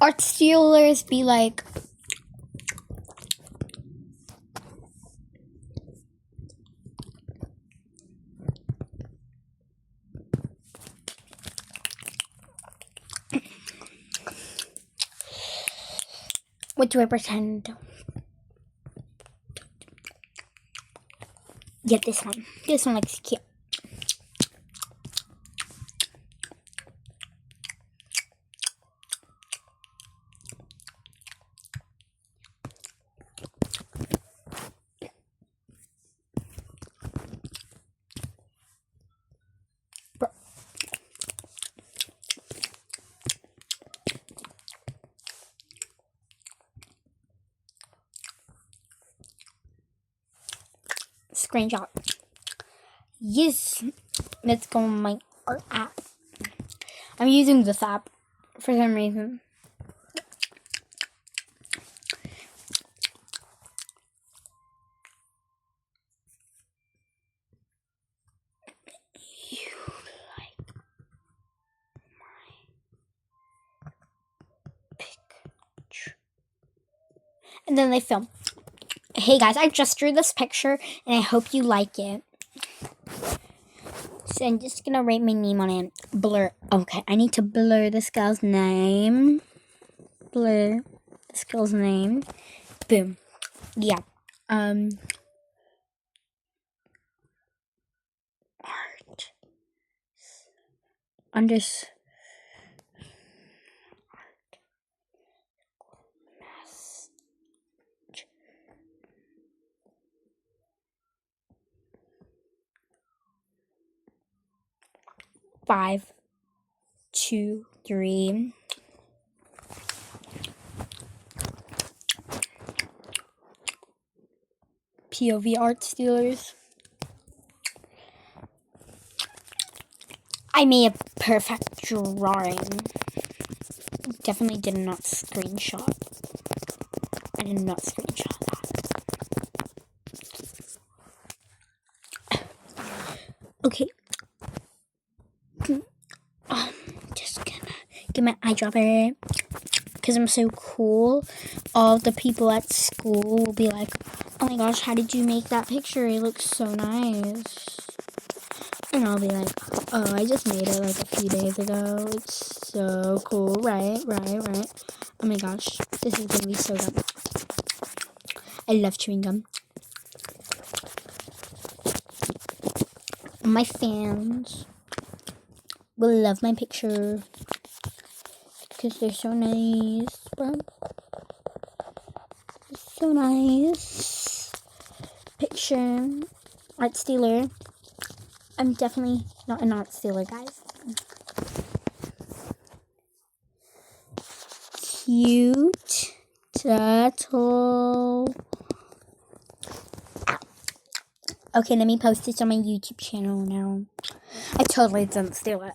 art stealers be like, what do I pretend? Yeah, this one. This one looks cute. Screenshot. Yes, let's go on my art app. I'm using this app for some reason. You like my picture? And then they film. Hey guys, I just drew this picture and I hope you like it. So I'm just gonna write my name on it. Blur. Okay, I need to blur this girl's name. Blur this girl's name. Boom. Yeah. Art. 5, 2, 3. POV art stealers. I made a perfect drawing. Definitely did not screenshot. I did not screenshot that. Okay. Just gonna get my eyedropper because I'm so cool. All the people at school will be like, "Oh my gosh, how did you make that picture? It looks so nice." And I'll be like, "Oh, I just made it like a few days ago. It's so cool, right? Oh my gosh, this is gonna be so good. I love chewing gum. My fans will love my picture because they're so nice, bro. So nice. Picture. Art stealer. I'm definitely not an art stealer, guys. Cute turtle. Okay, let me post this on my YouTube channel now. I totally didn't steal it.